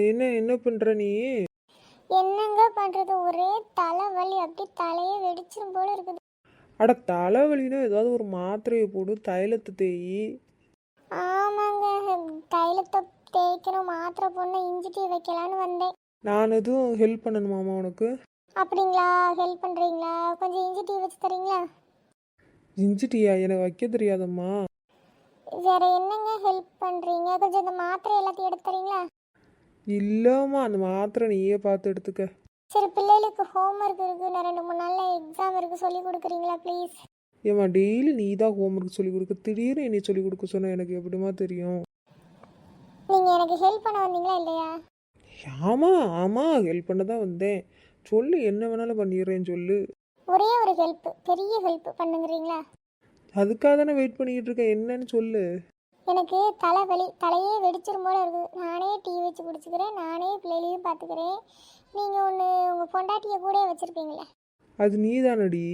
என்ன என்ன பண்ற நீ? என்னங்க பண்றது, ஒரே தலைவலி, அப்படியே தலையே வெடிச்சிரும் போல இருக்குது. அட தலைவலினா ஏதாவது ஒரு மாத்திரையை போடு, தைலத்தை தேயி. ஆமாங்க, தைலத்தை தேய்க்கணும், மாத்திரை போடணும், இஞ்சி டீ வைக்கலான்னு வந்தேன். நான் எதுவும் ஹெல்ப் பண்ணணுமாமா உனக்கு? அப்படிங்களா? ஹெல்ப் பண்றீங்களா? கொஞ்சம் இஞ்சி டீ வச்சு தரீங்களா? இஞ்சி டீயா? எனக்கு வைக்க தெரியாதம்மா. வேற என்னங்க ஹெல்ப் பண்றீங்க? கொஞ்சம் இந்த மாத்திரை எல்லாத்தையும் எடுத்து தரீங்களா? இல்லம்மா, அந்த மாத்திரை நீயே பார்த்து எடுத்துக்க. சரி, பிள்ளைகளுக்கு ஹோம்ஒர்க் இருக்கு, நான் 2-3 நாள்ல எக்ஸாம் இருக்கு, சொல்லி கொடுக்குறீங்களா ப்ளீஸ்? ஏம்மா, டெய்லி நீ தான் ஹோம்ஒர்க் சொல்லி கொடுக்க, திடீர்னு என்னை சொல்லி கொடுக்க சொன்ன எனக்கு எப்படிமா தெரியும்? நீங்க எனக்கு ஹெல்ப் பண்ண வந்தீங்களா இல்லையா? ஆமா ஆமா, ஹெல்ப் பண்ண தான் வந்தேன். சொல்லு, என்ன வேணாலும் பண்ணிடுறேன்னு சொல்லு. ஒரே ஒரு ஹெல்ப், பெரிய ஹெல்ப் பண்ணுங்கிறீங்களா? அதுக்காக தானே வெயிட் பண்ணிக்கிட்டு இருக்கேன், என்னன்னு சொல்லு. எனக்கு தலைவலி, தலையே வெடிச்சிரும் போல இருக்குது. நானே டீ வச்சு குடிச்சுக்கிறேன், நானே பிள்ளைகளையும் பார்த்துக்கிறேன். நீங்கள் ஒன்று உங்கள் பொண்டாட்டியை கூட வச்சுருப்பீங்களே, அது நீ தானடி?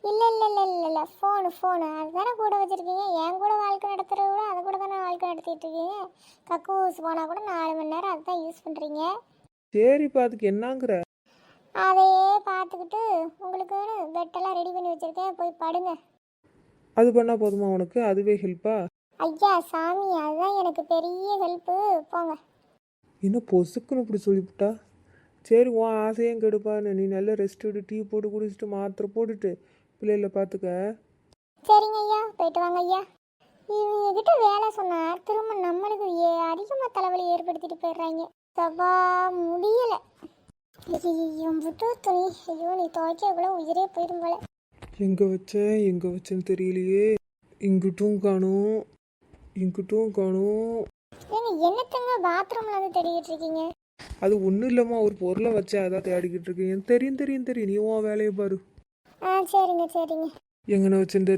இல்லை இல்லை இல்லை இல்லை இல்லை, ஃபோனு அதுதானே கூட வச்சுருக்கீங்க. என் கூட வாழ்க்கை நடத்துகிறத விட அதை கூட தானே வாழ்க்கை நடத்திட்டு இருக்கீங்க. கக்கூஸ் போனால் கூட 4 மணி நேரம் அதுதான் யூஸ் பண்ணுறீங்க. சரிப்பா, அதுக்கு என்னங்கிற? அதையே பார்த்துக்கிட்டு உங்களுக்குன்னு பெட்டெல்லாம் ரெடி பண்ணி வச்சுருக்கேன், போய் படுங்க. அது பண்ணால் போதுமா உனக்கு? அதுவே ஹெல்ப்பா? ஐயா சாமி, அதுதான் எனக்கு பெரிய ஹெல்ப்பு, போங்க. இன்னும் பொசுக்குன்னு இப்படி சொல்லிவிட்டா. சரி, உன் ஆசையும் கெடுப்பான்னு நீ நல்லா ரெஸ்ட் விட்டு டீ போட்டு குடிச்சிட்டு மாத்திரை போட்டுட்டு பிள்ளைகளை பார்த்துக்க. சரிங்க ஐயா, போயிட்டு வாங்க ஐயா. இவங்க கிட்ட வேலை சொன்னா திரும்ப நம்மளுக்கு அதிகமாக தலைவலி ஏற்படுத்திட்டு போயிடுறாங்க. சபா முடியல. ஐயோ புது துணி, ஐயோ நீ துவைக்கக்குள்ள உயிரே போயிடும் போல. எங்கே வச்சேன்னு தெரியலையே. இங்கிட்டும் காணும், இங்கிட்டும் காணும். ஏங்க என்னத்தங்க பாத்ரூம்ல வந்து தேடிக்கிட்டு இருக்கீங்க? அது ஒன்றும் இல்லைம்மா, ஒரு பொருளை வச்சேன், அதான் தேடிக்கிட்டு இருக்கேன். தெரியும், நீ உன் வேலையை பாரு. சரிங்க. எங்கன வச்சுன்னு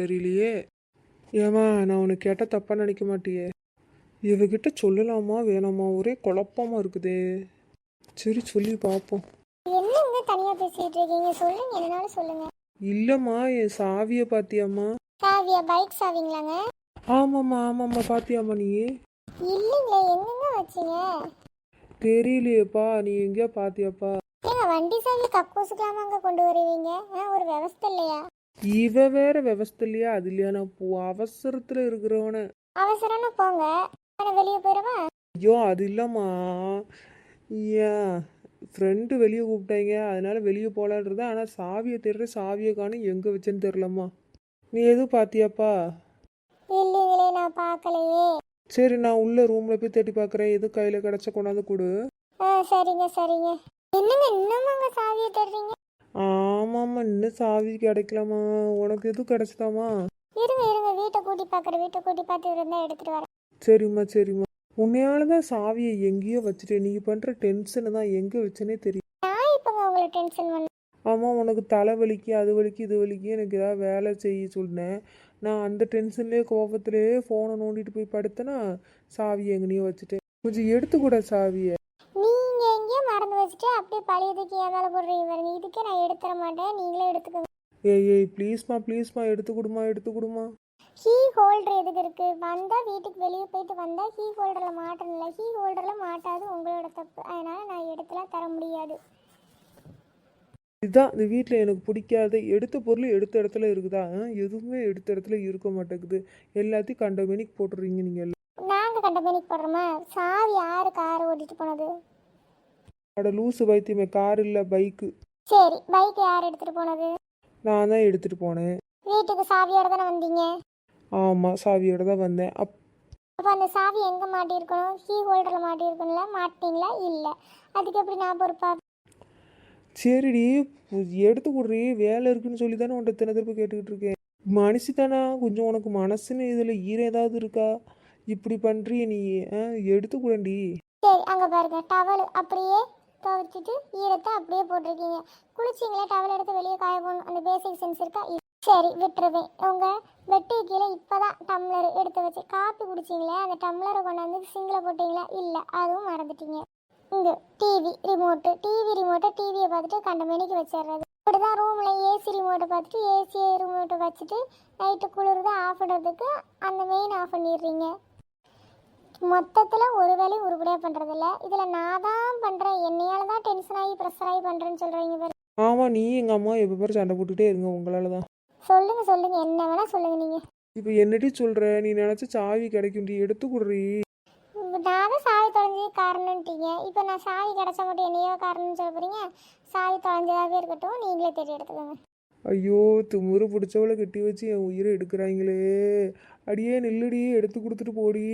தெரியலையே. ஏம்மா, நான் உனக்கு கேட்டால் தப்பாக நினைக்க மாட்டியே? இவகிட்ட சொல்லலாமா வேணாமா, ஒரே குழப்பமாக இருக்குதே. சரி, சொல்லி பார்ப்போம். என்னங்க தனியா பேசிட்டு இருக்கீங்க? சொல்லுங்க, என்னாலும் சொல்லுங்க. இல்லைம்மா, என் சாவியை பார்த்தியாம்மா? சாவியா? பைக் சாவிங்களாங்க? ஆமாம்மா பார்த்தியாம்மா நீ? இல்லைங்களே, எங்கங்க வச்சீங்க? தெரியலையேப்பா, நீ எங்கேயா பார்த்தியாப்பா? ஏங்க வண்டி சாவி கக்கூசுக்கலாமாங்க கொண்டு வருவீங்க? ஒரு விவஸ்தை இல்லையா? இவ வேற விவஸ்தை இல்லையா அது இல்லையா? நான் அவசரத்தில் இருக்கிறவன. அவசரம்னு போங்க, நான் வெளியே போயிடவா? ஐயோ, அது இல்லைம்மா, ஏன் ஃப்ரெண்டு வெளியே கூப்பிட்டாங்க, அதனால வெளியே போகலான்றது. ஆனால் சாவியை தேடுற, சாவியை காணும், எங்கே வச்சேன்னு தெரிலம்மா. நீ எதுவும் பார்த்தியாப்பா? இல்லைங்களே, நான் பார்க்கலையே. சரி, நான் உள்ள ரூமில் போய் தேடி பார்க்குறேன், எது கையில் கிடச்ச கொண்டாந்து கொடு. சரிங்க. என்னங்க இன்னுமாங்க சாவியை தேடுறீங்க? ஆமாம்மா, இன்னும் சாவி கிடைக்கலாமா? உனக்கு எதுவும் கிடைச்சதாமா? இருங்க, வீட்டை கூட்டி பார்த்து இருந்தால் எடுத்துகிட்டு வரேன். சரிம்மா, உன்னையால தான் சாவியை எங்கேயோ வச்சுட்டேன். நீ பண்ணுற டென்ஷனை தான் எங்கே வச்சேனே தெரியும். நான் இப்போங்க உங்களை டென்ஷன் பண்ண? ஆமாம், உனக்கு தலை வலிக்கு, அது வலிக்கு, இது வலிக்கு, எனக்கு ஏதாவது வேலை செய்ய சொன்னேன். நான் அந்த டென்ஷன்லேயே கோபத்துலேயே ஃபோனை நோண்டிட்டு போய் படுத்தேன்னா சாவியை எங்கனையோ வச்சுட்டேன். கொஞ்சம் எடுத்துக்கூட சாவியை. நீங்க எங்கேயோ மறந்து வச்சுட்டு அப்படியே பழையதுக்கு என் மேலே போடுறீங்க பாருங்க. இதுக்கே நான் எடுத்துட மாட்டேன், நீங்களே எடுத்துக்கோங்க. ஏய் ப்ளீஸ்மா எடுத்து கொடுமா. கீ ஹோல்டர் எதுக்கு இருக்கு? வந்தா வீட்டுக்கு வெளியே போயிட்டு வந்தா கீ ஹோல்டரில் மாட்டணும்ல. கீ ஹோல்டரில் மாட்டாது, உங்களோட தப்பு. அதனால நான் எடுத்துலாம் தர முடியாது. இதுதான் இந்த வீட்டில் எனக்கு பிடிக்காத. எடுத்த பொருள் எடுத்த இடத்துல இருக்குதா? எதுவுமே எடுத்த இடத்துல இருக்க மாட்டேங்குது. எல்லாத்தையும் கண்ட மேனிக்கு போட்டுறீங்க நீங்கள். நாங்கள் கண்ட மேனிக்கு போடுறோமா? சாவி யாரு கார் ஓட்டிட்டு போனது? அட லூசு வைத்தியமே, கார் இல்லை பைக்கு. சரி, பைக் யார் எடுத்துட்டு போனது? நான் தான் எடுத்துட்டு போனேன். வீட்டுக்கு சாவியோட தானே வந்தீங்க? ஆமாம், சாவியோட தான் வந்தேன். அப்போ அந்த சாவி எங்கே மாட்டியிருக்கணும்? கீ ஹோல்டரில் மாட்டியிருக்கணும்ல, மாட்டிங்களா? இல்லை, அதுக்கு எப்படி நான் பொறுப்பா? சரிடி, எடுத்து கொடுறி, வேலை இருக்குன்னு சொல்லி தானே உன்ட்ட தின திருப்பி கேட்டுக்கிட்டு இருக்கேன். மனுஷி தானா? கொஞ்சம் உனக்கு மனசுன்னு இதில் ஈரம் ஏதாவது இருக்கா? இப்படி பண்ணுறிய நீ? எடுத்து கூடண்டி. சரி, அங்கே பாருங்க, டவல் அப்படியே துவைச்சிட்டு ஈரத்தை அப்படியே போட்டிருக்கீங்க. குளிச்சிங்களா? டவல் எடுத்து வெளியே காய போகணும், அந்த பேசிக் சென்ஸ் இருக்கா? சரி, விட்டுருவேன். உங்கள் வெட்டி கீழே இப்போ தான் டம்ளர் எடுத்து வச்சு காப்பி குடிச்சிங்களே, அந்த டம்ளரை கொண்டாந்து சிங்கில் போட்டிங்களா? இல்லை, அதுவும் மறந்துட்டீங்க. இங்கே டிவி ரிமோட்டை டிவியை பார்த்துட்டு கண்ட மணிக்கு வச்சிடுறது. இப்படிதான் ரூமில் ஏசி ரிமோட்டை பார்த்துட்டு ஏசி ரிமோட்டை வச்சுட்டு நைட்டு குளிர்தான் ஆஃப் பண்ணுறதுக்கு அந்த மெயின் ஆஃப் பண்ணிடுறீங்க. மொத்தத்தில் ஒரு வேலையும் உருப்படியாக பண்ணுறதில்ல. இதில் நான் தான் பண்ணுறேன், என்னையால் தான் டென்ஷன் ஆகி ப்ரெஷர் ஆகி பண்ணுறேன்னு சொல்கிறீங்க பாரு. ஆமாம், நீ எங்கள் அம்மா எப்போ பாரு சண்டை போட்டுகிட்டே இருங்க, உங்களால் தான். சொல்லுங்கள் என்ன வேணால் சொல்லுங்கள் நீங்கள். இப்போ என்னடி சொல்கிற? நீ நினச்ச சாவி கிடைக்கும்டி, எடுத்து கொடுறி. நான் தான் சாவி தொலைஞ்சது காரணம்ட்டீங்க. இப்போ நான் சாவி கிடச்சா மட்டும் என்னையோ காரணம்னு சொல்ல போகிறீங்க. சாவி தொலைஞ்சதாகவே இருக்கட்டும், நீங்களே தேடி எடுத்துக்கோங்க. ஐயோ, திமிரு பிடிச்சவளை கட்டி வச்சு என் உயிரை எடுக்கிறாங்களே. அடியே நில்லுடி, எடுத்து கொடுத்துட்டு போடி.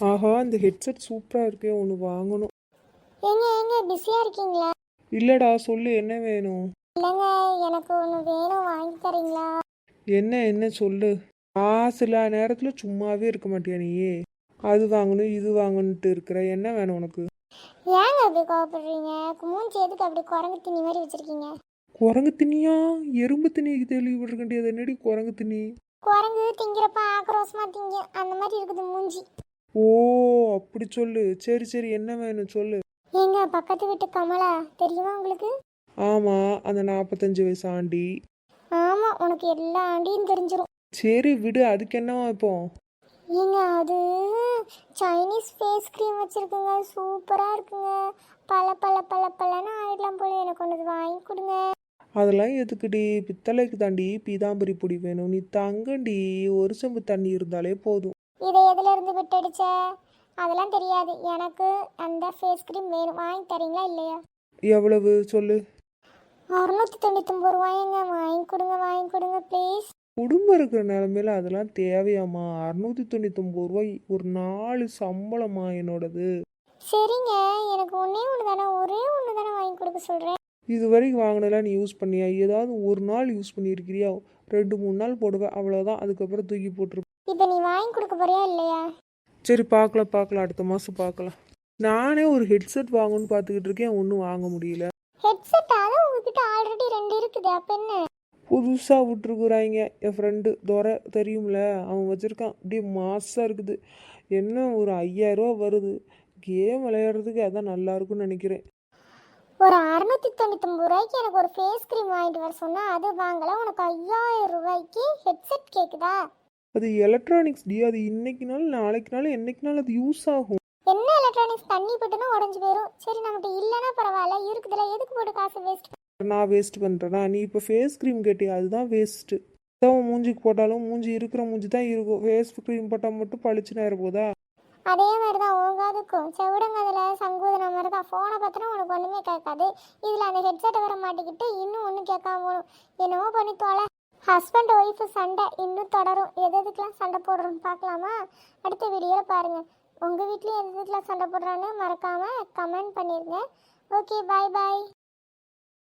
ஆஹா, இந்த ஹெட்செட் சூப்பராக இருக்கே, ஒன்று வாங்கணும். ஏங்க பிஸியாக இருக்கீங்களா? இல்லைடா, சொல்லு, என்ன வேணும்? இல்லைங்க, எனக்கு ஒன்று வேணும், வாங்கி தரீங்களா? என்ன சொல்லு. சில நேரத்தில் சும்மாவே இருக்க மாட்டியா நீயே? அது வாங்கணும் இது வாங்கணுன்ட்டு இருக்கிற, என்ன வேணும் உனக்கு? ஏங்க அப்படி கோவப்படுறீங்க? மூஞ்சி எதுக்கு அப்படி குரங்கு திணி மாதிரி வச்சுருக்கீங்க? குரங்கு திணியா? எறும்பு திணி தெளிவுபட்டிருக்கேன். அது என்னடி குரங்கு திணி? குரங்கு திங்கிறப்ப ஆக்ரோஷமாக திங்க அந்த மாதிரி இருக்குது மூஞ்சி. ஓ, அப்படி சொல்லு. சரி, என்ன வேணும் சொல்லு. ஏங்க, பக்கத்து வீட்டு கமலா தெரியுமா உங்களுக்கு? ஆமாம், அந்த 45 வயசு ஆண்டி. ஆமாம், உனக்கு எல்லா ஆண்டியும் தெரிஞ்சிடும். சரி விடு, அதுக்கு என்னவா இப்போ? ஏங்க, அது சைனீஸ் ஃபேஸ் க்ரீம் வச்சுருக்குங்க, சூப்பராக இருக்குங்க. பல ஆயிடலாம் போல. எனக்கு ஒன்று வாங்கி கொடுங்க. அதெல்லாம் எதுக்குடி? பித்தளைக்கு தாண்டி பீதாம்பரி பொடி வேணும். நீ தங்கண்டி, ஒரு செம்பு தண்ணி இருந்தாலே போதும். இதை எதுல இருந்து விட்டடிச்ச? அதெல்லாம் தெரியாது. எனக்கு அந்த ஃபேஸ் க்ரீம் வேணும், வாங்கி தரீங்களா இல்லையா? எவ்வளவு சொல்லு. 699 ரூபாய்ங்க. வாங்கி கொடுங்க ப்ளீஸ். குடும்பம் இருக்கிற நிலமையில அதெல்லாம் தேவையாம்மா? 699 ரூபாய் ஒரு 4 சம்பளமா என்னோடது? சரிங்க, எனக்கு ஒரே ஒன்று தானே வாங்கி கொடுக்க சொல்கிறேன். இது வரைக்கும் வாங்கினலாம் நீ யூஸ் பண்ணியா? ஏதாவது ஒரு நாள் யூஸ் பண்ணியிருக்கிறியா? 2-3 நாள் போடுவேன், அவ்வளோதான். அதுக்கப்புறம் தூக்கி போட்டுருப்பேன். இப்போ நீ வாங்கி கொடுக்க போறியா இல்லையா? சரி, பார்க்கலாம், அடுத்த மாதம் பார்க்கலாம். நானே ஒரு ஹெட்செட் வாங்கணும்னு பார்த்துக்கிட்டு இருக்கேன், ஒன்றும் வாங்க முடியல. ஹெட்செட் அதான் உங்ககிட்ட ஆல்ரெடி 2 இருக்குது, அப்போ என்ன? புதுசாக விட்டுருக்குறாங்க. என் ஃப்ரெண்டு துரை தெரியும்ல, அவன் வச்சுருக்கான். அப்படியே மாசாக இருக்குது. என்ன ஒரு 5000 ரூபா வருது. கேம் விளையாடுறதுக்கு அதான் நல்லா இருக்கும்னு நினைக்கிறேன். ஒரு 699 ரூபாய்க்கு எனக்கு ஒரு ஃபேஸ் க்ரீம் வாங்கிட்டு வர சொன்னால் அது வாங்கலாம். உனக்கு 5000 ரூபாய்க்கு ஹெட்செட் கேட்குதா? அது எலக்ட்ரானிக்ஸ் டி. அது இன்னைக்குனாலும் நாளைக்குனாலும் என்னைக்குனாலும் அது யூஸ் ஆகும். என்ன எலக்ட்ரானிக்ஸ்? தண்ணி போட்டுனா உடஞ்சி போயிடும். சரி, நம்மகிட்ட இல்லைன்னா பரவாயில்ல, இருக்குதுல, எதுக்கு போட்டு காசு வேஸ்ட்? நான் வேஸ்ட் பண்ணுறேன்னா? நீ இப்போ ஃபேஸ் க்ரீம் கேட்டியா, அதுதான் வேஸ்ட்டு. அதான் மூஞ்சிக்கு போட்டாலும் மூஞ்சி இருக்கிற மூஞ்சி தான் இருக்கும். ஃபேஸ் க்ரீம் போட்டால் மட்டும் பளிச்சுன்னு ஆயிட போதா? அதே மாதிரி தான் உங்காதுக்கும். செவிடங்க அதில் சங்கூதன மாதிரி தான். ஃபோனை பார்த்தினா உனக்கு ஒன்றுமே கேட்காது. இதில் அந்த ஹெட்செட்டை வர மாட்டிக்கிட்டு இன்னும் ஒன்றும் கேட்காம போகணும். என்னவோ பண்ணி தோலை. ஹஸ்பண்ட் ஒய்ஃபு சண்டை இன்னும் தொடரும். எதுக்கெலாம் சண்டை போடுறோன்னு பார்க்கலாமா? அடுத்த வீடியோவில் பாருங்கள். உங்கள் வீட்லேயும் எதுக்கெலாம் சண்டை போடுறான்னு மறக்காமல் கமெண்ட் பண்ணிடுங்க. ஓகே, பாய்.